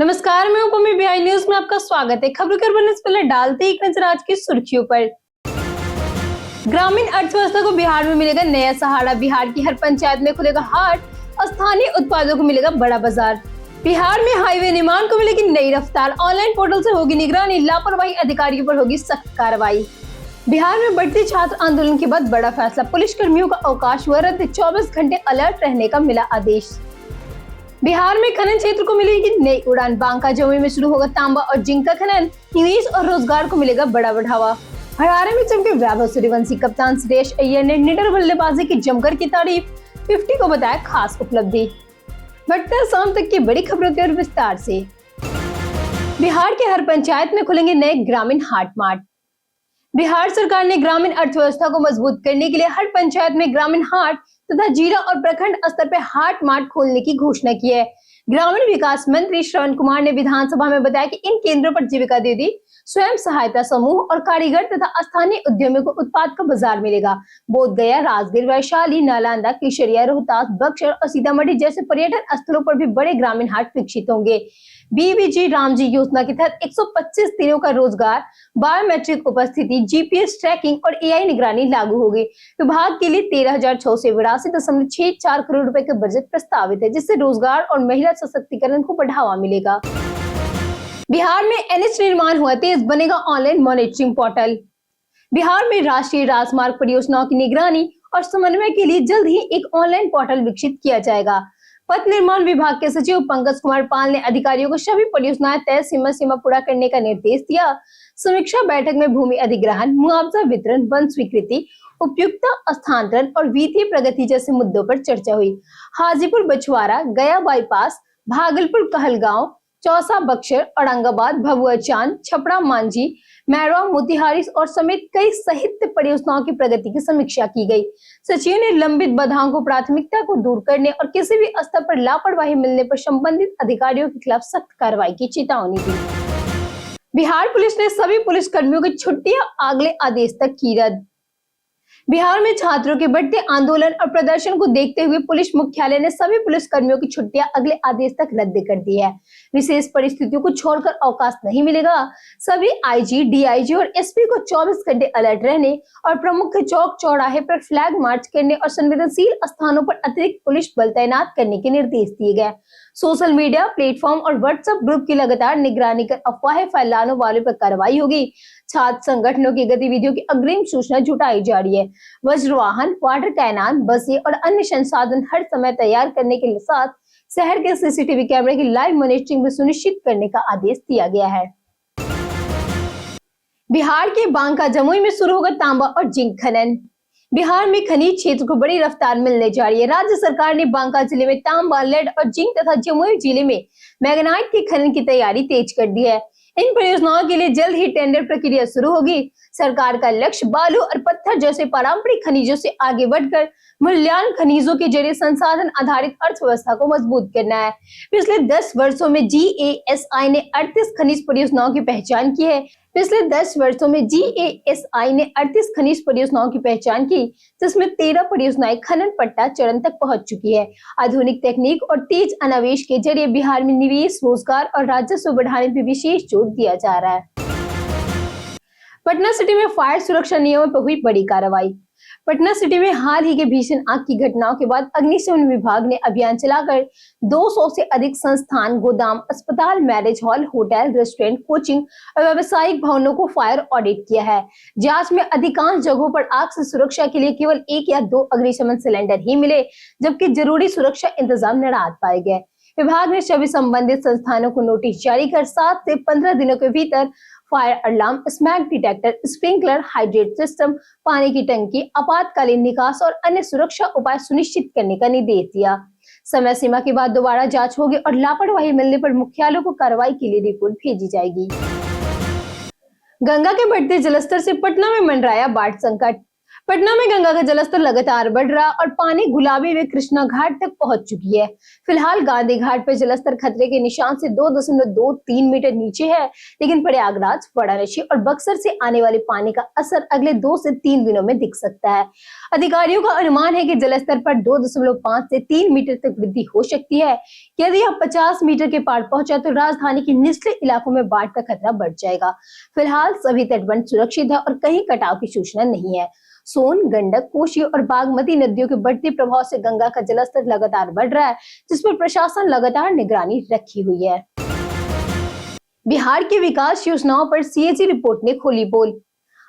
नमस्कार, मैं उपमी बिहाई न्यूज में आपका स्वागत है। खबरों के बनने से पहले डालते एक नजर आज की सुर्खियों पर। ग्रामीण अर्थव्यवस्था को बिहार में मिलेगा नया सहारा। बिहार की हर पंचायत में खुलेगा हाट और स्थानीय उत्पादों को मिलेगा बड़ा बाजार। बिहार में हाईवे निर्माण को मिलेगी नई रफ्तार। ऑनलाइन पोर्टल से होगी निगरानी। लापरवाही अधिकारियों पर होगी सख्त कार्रवाई। बिहार में बढ़ती छात्र आंदोलन के बाद बड़ा फैसला। पुलिस कर्मियों का अवकाश हुआ रद्द। 24 घंटे अलर्ट रहने का मिला आदेश। बिहार में खनन क्षेत्र को मिलेगी नई उड़ान। बांका जमुई में शुरू होगा तांबा और जिंक का खनन। निवेश और रोजगार को मिलेगा बड़ा बढ़ावा। हरारे में चमके वैभव सूर्यवंशी। कप्तान सुरेश अय्यर ने निडर बल्लेबाजी की जमकर की तारीफ। 50 को बताया खास उपलब्धि। बढ़ते हैं शाम तक की बड़ी खबरों के विस्तार से। बिहार के हर पंचायत में खुलेंगे नए ग्रामीण हाट मार्ट। बिहार सरकार ने ग्रामीण अर्थव्यवस्था को मजबूत करने के लिए हर पंचायत में ग्रामीण हाट तथा जिला और प्रखंड स्तर पर हाट मार्ट खोलने की घोषणा की है। ग्रामीण विकास मंत्री श्रवण कुमार ने विधानसभा में बताया कि इन केंद्रों पर जीविका दीदी, स्वयं सहायता समूह और कारीगर तथा स्थानीय उद्यमियों को उत्पाद का बाजार मिलेगा। बोधगया, राजगीर, वैशाली, नालंदा, केसरिया, रोहतास, बक्सर और सीतामढ़ी जैसे पर्यटन स्थलों पर भी बड़े ग्रामीण हाट विकसित होंगे। बीबीजी रामजी योजना के तहत 125 दिनों का रोजगार, बायोमेट्रिक उपस्थिति, जीपीएस ट्रैकिंग और एआई निगरानी लागू होगी। विभाग के लिए 13,682.64 करोड़ रुपए का बजट प्रस्तावित है, जिससे रोजगार और महिला सशक्तिकरण को बढ़ावा मिलेगा। बिहार में एनएच निर्माण हुआ तेज, बनेगा ऑनलाइन मॉनिटरिंग पोर्टल। बिहार में राष्ट्रीय राजमार्ग परियोजनाओं की निगरानी और समन्वय के लिए जल्द ही एक ऑनलाइन पोर्टल विकसित किया जाएगा। पथ निर्माण विभाग के सचिव पंकज कुमार पाल ने अधिकारियों को सभी परियोजनाएं तय सीमा पूरा करने का निर्देश दिया। समीक्षा बैठक में भूमि अधिग्रहण, मुआवजा वितरण, वन स्वीकृति, उपयुक्तता स्थानांतरण और वित्तीय प्रगति जैसे मुद्दों पर चर्चा हुई। हाजीपुर बछवाड़ा, गया बाईपास, भागलपुर कहलगांव, चौसा बक्सर, औरंगाबाद, भभुआ चांद, छपरा मांझी, मैरवा, मोतिहारी और समेत कई साहित्य परियोजनाओं की प्रगति की समीक्षा की गई। सचिव ने लंबित बाधाओं को प्राथमिकता को दूर करने और किसी भी स्तर पर लापरवाही मिलने पर संबंधित अधिकारियों के खिलाफ सख्त कार्रवाई की चेतावनी दी। बिहार पुलिस ने सभी पुलिस कर्मियों की छुट्टियां अगले आदेश तक की रद्द। बिहार में छात्रों के बढ़ते आंदोलन और प्रदर्शन को देखते हुए पुलिस मुख्यालय ने सभी पुलिस कर्मियों की छुट्टियां अगले आदेश तक रद्द कर दी है। विशेष परिस्थितियों को छोड़कर अवकाश नहीं मिलेगा। सभी आईजी, डीआईजी और एसपी को 24 घंटे अलर्ट रहने और प्रमुख चौक चौराहे पर फ्लैग मार्च करने और संवेदनशील स्थानों पर अतिरिक्त पुलिस बल तैनात करने के निर्देश दिए गए। सोशल मीडिया प्लेटफॉर्म और व्हाट्सएप ग्रुप की लगातार निगरानी कर अफवाहें फैलाने वालों पर कार्रवाई होगी। छात्र संगठनों की गतिविधियों की अग्रिम सूचना जुटाई जा रही है। वज्रवाहन, वाटर कैनन, बसें और अन्य संसाधन हर समय तैयार करने के साथ शहर के सीसीटीवी कैमरे की लाइव मॉनिटरिंग भी सुनिश्चित करने का आदेश दिया गया है। बिहार के बांका जमुई में शुरू होगा तांबा और जिंक खनन। बिहार में खनिज क्षेत्र को बड़ी रफ्तार मिलने जा रही है। राज्य सरकार ने बांका जिले में तांबा, लेड और जिंक तथा जमुई जिले में मैग्नाइट के खनन की तैयारी तेज कर दी है। इन परियोजनाओं के लिए जल्द ही टेंडर प्रक्रिया शुरू होगी। सरकार का लक्ष्य बालू और पत्थर जैसे पारंपरिक खनिजों से आगे बढ़कर मूल्यवान खनिजों के जरिए संसाधन आधारित अर्थव्यवस्था को मजबूत करना है। पिछले 10 वर्षों में जीएएसआई ने 38 खनिज परियोजनाओं की पहचान की है। पिछले 10 वर्षों में जीएएसआई ने 38 खनिज परियोजनाओं की पहचान की, जिसमें 13 परियोजनाएं खनन पट्टा चरण तक पहुंच चुकी है। आधुनिक तकनीक और तेज अनावेश के जरिए बिहार में निवेश, रोजगार और राजस्व बढ़ाने पर विशेष जोर दिया जा रहा है। पटना सिटी में फायर सुरक्षा नियमों पर हुई बड़ी कार्रवाई। पटना सिटी में हाल ही के भीषण आग की घटनाओं के बाद अग्निशमन विभाग ने अभियान चलाकर 200 से अधिक संस्थान, गोदाम, अस्पताल, marriage hall, hotel, restaurant, coaching और व्यावसायिक भवनों को फायर ऑडिट किया है। जांच में अधिकांश जगहों पर आग से सुरक्षा के लिए केवल 1 या 2 अग्निशमन सिलेंडर ही मिले, जबकि जरूरी सुरक्षा इंतजाम न पाए गए। विभाग ने सभी संबंधित संस्थानों को नोटिस जारी कर 7 से 15 दिनों के भीतर fire alarm, smack detector, sprinkler, hydrate system, पानी की टंकी, आपातकालीन निकास और अन्य सुरक्षा उपाय सुनिश्चित करने का निर्देश दिया। समय सीमा के बाद दोबारा जांच होगी और लापरवाही मिलने पर मुख्यालयों को कार्रवाई के लिए रिपोर्ट भेजी जाएगी। गंगा के बढ़ते जलस्तर से पटना में मंडराया बाढ़ संकट। पटना में गंगा का जलस्तर लगातार बढ़ रहा और पानी गुलाबी में कृष्णा घाट तक पहुंच चुकी है। फिलहाल गांधी घाट पर जलस्तर खतरे के निशान से 2.23 मीटर नीचे है, लेकिन प्रयागराज, वाराणसी और बक्सर से आने वाले पानी का असर अगले 2 से 3 दिनों में दिख सकता है। अधिकारियों का अनुमान है कि जलस्तर पर 2.5 से 3 मीटर तक वृद्धि हो सकती है। यदि अब 50 मीटर के पार पहुंचा तो राजधानी के निचले इलाकों में बाढ़ का खतरा बढ़ जाएगा। फिलहाल सभी तटबंध सुरक्षित है और कहीं कटाव की सूचना नहीं है। सोन, गंडक, कोसी और बागमती नदियों के बढ़ते प्रभाव से गंगा का जलस्तर लगातार बढ़ रहा है, जिस पर प्रशासन लगातार निगरानी रखी हुई है। बिहार की विकास योजनाओं पर सीएजी रिपोर्ट ने खोली पोल।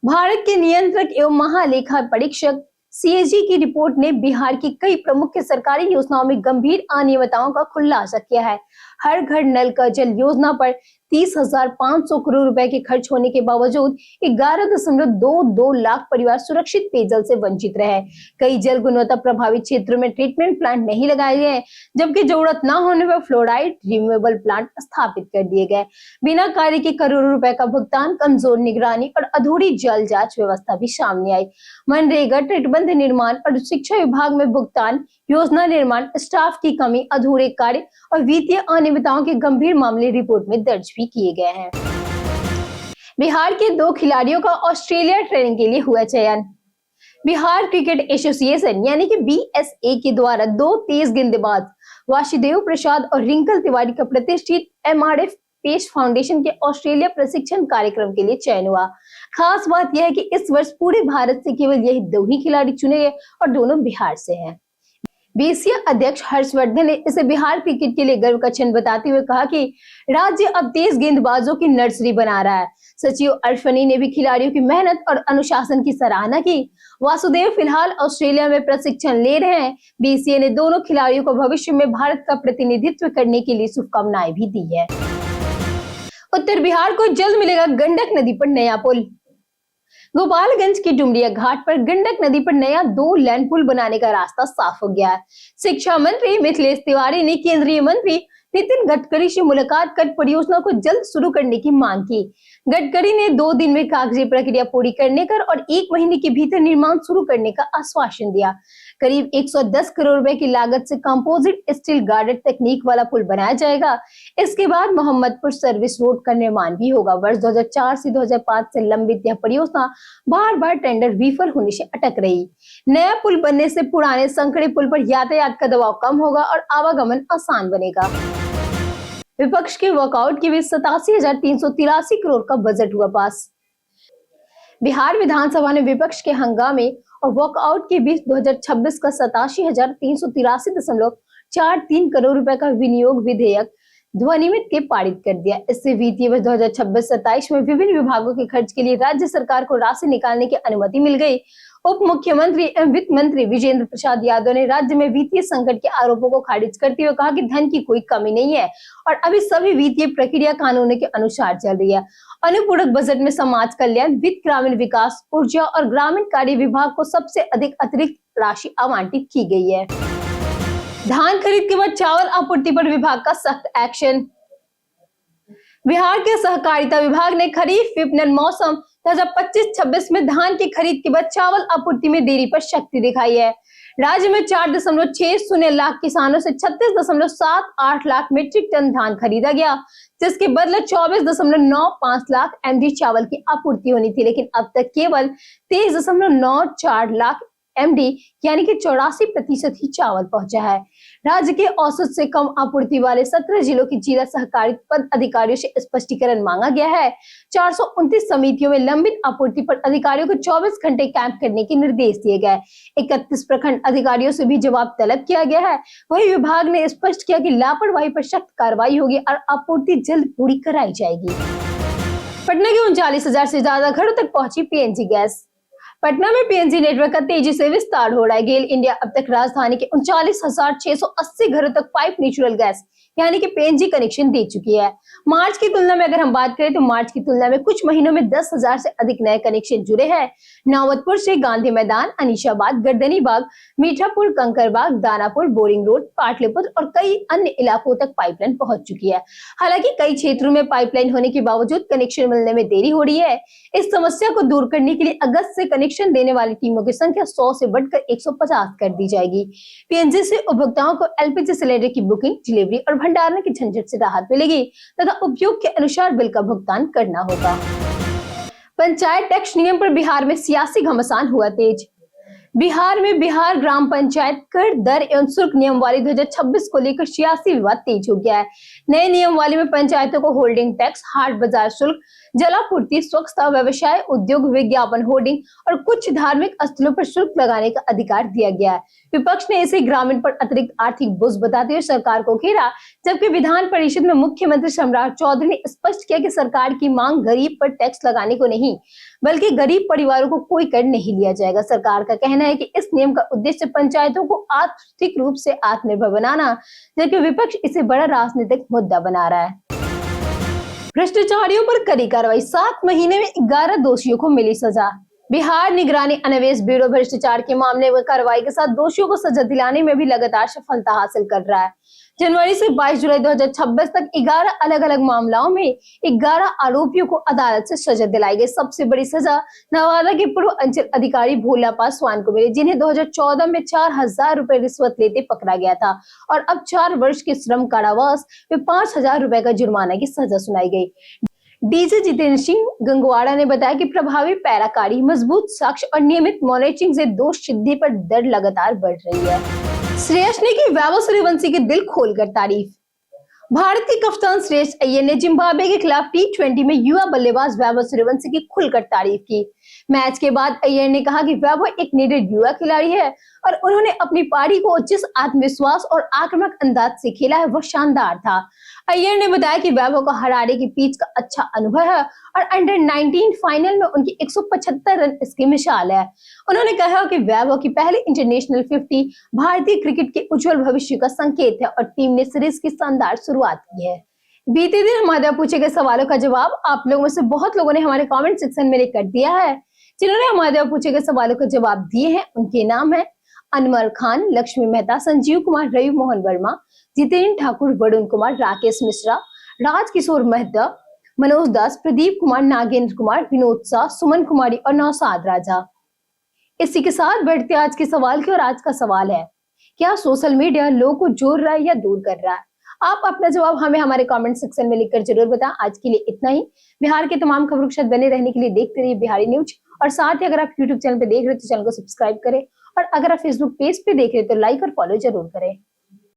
भारत के नियंत्रक एवं महालेखा परीक्षक सीएजी की रिपोर्ट ने बिहार की कई प्रमुख सरकारी योजनाओं में गंभीर अनियमितताओं का खुलासा किया है। हर घर नल का जल योजना पर 30,500 करोड़ रुपए के खर्च होने के बावजूद 11.22 लाख परिवार सुरक्षित पेयजल से वंचित रहे। कई जल गुणवत्ता प्रभावित क्षेत्रों में ट्रीटमेंट प्लांट नहीं लगाए गए, जबकि जरूरत न होने पर फ्लोराइड रिमूवेबल प्लांट स्थापित कर दिए गए। बिना कार्य के करोड़ों रुपए का भुगतान, कमजोर निगरानी और अधूरी जल जांच व्यवस्था भी सामने आई। मनरेगा, तटबंध निर्माण और शिक्षा विभाग में भुगतान, योजना निर्माण, स्टाफ की कमी, अधूरे कार्य और वित्तीय अनियमितताओं के गंभीर मामले रिपोर्ट में दर्ज भी किए गए हैं। बिहार के 2 खिलाड़ियों का ऑस्ट्रेलिया ट्रेनिंग के लिए हुआ चयन। बिहार क्रिकेट एसोसिएशन यानी कि बीएसए के द्वारा 2 तेज गेंदबाज वासुदेव प्रसाद और रिंकल तिवारी का प्रतिष्ठित एमआरएफ पेस फाउंडेशन के ऑस्ट्रेलिया प्रशिक्षण कार्यक्रम के लिए चयन हुआ। खास बात यह है कि इस वर्ष पूरे भारत से केवल यही 2 ही खिलाड़ी चुने गए और दोनों बिहार से हैं। बीसीए अध्यक्ष हर्षवर्धन ने इसे बिहार क्रिकेट के लिए गर्व का क्षण बताते हुए कहा कि राज्य अब तेज गेंदबाजों की नर्सरी बना रहा है। सचिव अश्वनी ने भी खिलाड़ियों की मेहनत और अनुशासन की सराहना की। वासुदेव फिलहाल ऑस्ट्रेलिया में प्रशिक्षण ले रहे हैं। बीसीए ने दोनों खिलाड़ियों को भविष्य में भारत का प्रतिनिधित्व करने के लिए शुभकामनाएं भी दी है। उत्तर बिहार को जल्द मिलेगा गंडक नदी पर नया पुल। गोपालगंज के डुमरिया घाट पर गंडक नदी पर नया 2 लेन पुल बनाने का रास्ता साफ हो गया है। शिक्षा मंत्री मिथिलेश तिवारी ने केंद्रीय मंत्री नितिन गडकरी से मुलाकात कर परियोजना को जल्द शुरू करने की मांग की। गडकरी ने 2 दिन में कागजी प्रक्रिया पूरी करने कर और 1 महीने के भीतर निर्माण शुरू करने का आश्वासन दिया। करीब 110 करोड़ रुपए की लागत से कंपोजिट स्टील गार्डेड तकनीक वाला पुल बनाया जाएगा। इसके बाद मोहम्मदपुर सर्विस रोड का निर्माण भी होगा। वर्ष 2004 से 2005 से लंबित यह परियोजना बार-बार टेंडर विफल होने से अटक रही। नया पुल बनने से पुराने संकरे पुल पर यातायात का दबाव कम होगा और आवागमन आसान बनेगा। विपक्ष के वॉकआउट के बीच 87,383 करोड़ का बजट हुआ पास। बिहार विधानसभा ने विपक्ष के हंगामे और वॉकआउट के बीच 2026 का 87,383.43 करोड़ रुपए का विनियोग विधेयक ध्वनिमत के पारित कर दिया। इससे वित्तीय वर्ष 2026-27 में विभिन्न विभागों के खर्च के लिए राज्य सरकार को राशि निकालने की अनुमति मिल गई। उप मुख्यमंत्री एवं वित्त मंत्री विजेंद्र प्रसाद यादव ने राज्य में वित्तीय संकट के आरोपों को खारिज करते हुए कहा कि धन की कोई कमी नहीं है और अभी सभी वित्तीय प्रक्रिया कानून के अनुसार चल रही है। अनुपूरक बजट में समाज कल्याण, वित्त, ग्रामीण विकास, ऊर्जा और ग्रामीण कार्य विभाग को सबसे अधिक अतिरिक्त राशि आवंटित की गई है। धान खरीद के बाद चावल आपूर्ति पर विभाग का सख्त एक्शन। बिहार के सहकारिता विभाग ने खरीफ विपणन मौसम 2025-26 में धान की खरीद के बाद चावल आपूर्ति में देरी पर सख्ती दिखाई है। राज्य में 4.60 लाख किसानों से 36.78 लाख मीट्रिक टन धान खरीदा गया, जिसके बदले 24.95 लाख एमडी चावल की आपूर्ति होनी थी, लेकिन अब तक केवल 23.94 लाख एमडी यानी कि 84% ही चावल पहुंचा है। राज्य के औसत से कम आपूर्ति वाले 17 जिलों की जिला सहकारी पद अधिकारियों से स्पष्टीकरण मांगा गया है। 429 समितियों में लंबित आपूर्ति पर अधिकारियों को 24 घंटे कैंप करने के निर्देश दिए गए। 31 प्रखंड अधिकारियों से भी जवाब तलब किया गया है। वही विभाग ने स्पष्ट किया कि लापरवाही पर सख्त कार्रवाई होगी और आपूर्ति जल्द पूरी कराई जाएगी। पटना के 39,000 से ज्यादा घरों तक पहुंची पीएनजी गैस। पटना में पीएनजी नेटवर्क का तेजी से विस्तार हो रहा है। गेल इंडिया अब तक राजधानी के 39,680 घरों तक पाइप नेचुरल गैस यानी कि पीएनजी कनेक्शन दे चुकी है। मार्च की तुलना में अगर हम बात करें तो मार्च की तुलना में कुछ महीनों में 10,000 से अधिक नए कनेक्शन जुड़े हैं। नौबतपुर से गांधी मैदान, अनीशाबाद, गर्दनीबाग, मीठापुर, कंकरबाग, दानापुर, बोरिंग रोड, पाटलिपुत्र और कई अन्य इलाकों तक पाइपलाइन पहुंच चुकी है। हालांकि कई क्षेत्रों में पाइपलाइन होने के बावजूद कनेक्शन मिलने में देरी हो रही है। इस समस्या को दूर करने के लिए अगस्त से कनेक्शन देने वाली टीमों की संख्या 100 से बढ़कर 150 कर दी जाएगी। पीएनजी से उपभोक्ताओं को एलपीजी सिलेंडर की बुकिंग, डिलीवरी और भंडारण की झंझट से राहत मिलेगी तथा उपयोग के अनुसार बिल का भुगतान करना होगा। पंचायत टैक्स नियम पर बिहार में सियासी घमासान हुआ तेज। बिहार में बिहार ग्राम पंचायत कर दर एवं शुल्क नियमावली 2026 को लेकर सियासी विवाद तेज हो गया है। नए नियमावली में पंचायतों को होल्डिंग टैक्स, हाट बाजार शुल्क, जलापूर्ति, स्वच्छता, व्यवसाय, उद्योग, विज्ञापन, होर्डिंग और कुछ धार्मिक स्थलों पर शुल्क लगाने का अधिकार दिया गया है। विपक्ष ने इसे ग्रामीण पर अतिरिक्त आर्थिक बोझ बताते हुए सरकार को घेरा, जबकि विधान परिषद में मुख्यमंत्री सम्राट चौधरी ने स्पष्ट किया कि सरकार की मांग गरीब पर टैक्स लगाने को नहीं, बल्कि गरीब परिवारों को कोई कर नहीं लिया जाएगा। सरकार का कहना है कि इस नियम का उद्देश्य पंचायतों को आर्थिक रूप से आत्मनिर्भर बनाना, जबकि विपक्ष इसे बड़ा राजनीतिक मुद्दा बना रहा है। भ्रष्टाचारियों पर कड़ी कार्रवाई, 7 महीने में 11 दोषियों को मिली सजा। बिहार निगरानी अन्वेषण ब्यूरो भ्रष्टाचार के मामले में कार्रवाई के साथ दोषियों को सजा दिलाने में भी लगातार सफलता हासिल कर रहा है। जनवरी से 22 जुलाई 2026 तक 11 अलग अलग मामलों में 11 आरोपियों को अदालत से सजा दिलाई गई। सबसे बड़ी सजा नवादा के पूर्व अंचल अधिकारी भोला पासवान को मिली, जिन्हें 2014 में 4,000 रुपए रिश्वत लेते पकड़ा गया था और अब 4 वर्ष के श्रम कारावास में 5,000 रुपए का जुर्माना की सजा सुनाई गई। डीजी जितेंद्र सिंह गंगवाड़ा ने बताया कि प्रभावी पैराकारी, मजबूत साक्ष्य और नियमित मॉनिटरिंग से दोष सिद्धि पर दर लगातार बढ़ रही है। श्रेयस ने की वैभव सूर्यवंशी की दिल खोलकर तारीफ। भारत के कप्तान श्रेयस अय्यर ने जिम्बाब्वे के खिलाफ टी20 में युवा बल्लेबाज वैभव सूर्यवंशी की खुलकर तारीफ की। मैच के बाद अय्यर ने कहा कि वैभव एक निडर युवा खिलाड़ी है और उन्होंने अपनी पारी को जिस आत्मविश्वास और आक्रामक अंदाज से खेला है वह शानदार था। अय्यर ने बताया कि वैभव को हरारे की पिच का अच्छा अनुभव है और अंडर 19 फाइनल में उनकी 175 रन इसकी मिसाल है। उन्होंने कहा कि वैभव की पहली इंटरनेशनल 50 भारतीय क्रिकेट के उज्जवल भविष्य का संकेत है और टीम ने सीरीज की शानदार शुरुआत की है। बीते दिन हमारे पूछे गए सवालों का जवाब आप लोगों में से बहुत लोगों ने हमारे कमेंट सेक्शन में कर दिया है। जिन्होंने हमारे पूछे गए सवालों का जवाब दिए हैं उनके नाम है अनवर खान, लक्ष्मी मेहता, संजीव कुमार, रवि मोहन वर्मा, जितेंद्र ठाकुर, वरुण कुमार, राकेश मिश्रा, राजकिशोर मेहता, मनोज दास, प्रदीप कुमार, नागेंद्र कुमार, विनोद शाह, सुमन कुमारी और नौसाद राजा। इसी के साथ बढ़ते आज के सवाल की, और आज का सवाल है, क्या सोशल मीडिया लोगों को जोड़ रहा है या दूर कर रहा है? आप अपना जवाब हमें हमारे कमेंट सेक्शन में लिखकर जरूर बताएं। आज के लिए इतना ही। बिहार के तमाम खबरों के साथ बने रहने के लिए देखते रहिए बिहारी न्यूज, और साथ ही अगर आप यूट्यूब चैनल पे देख रहे हो तो चैनल को सब्सक्राइब करें, और अगर आप फेसबुक पेज पे देख रहे हो तो लाइक और फॉलो जरूर करें।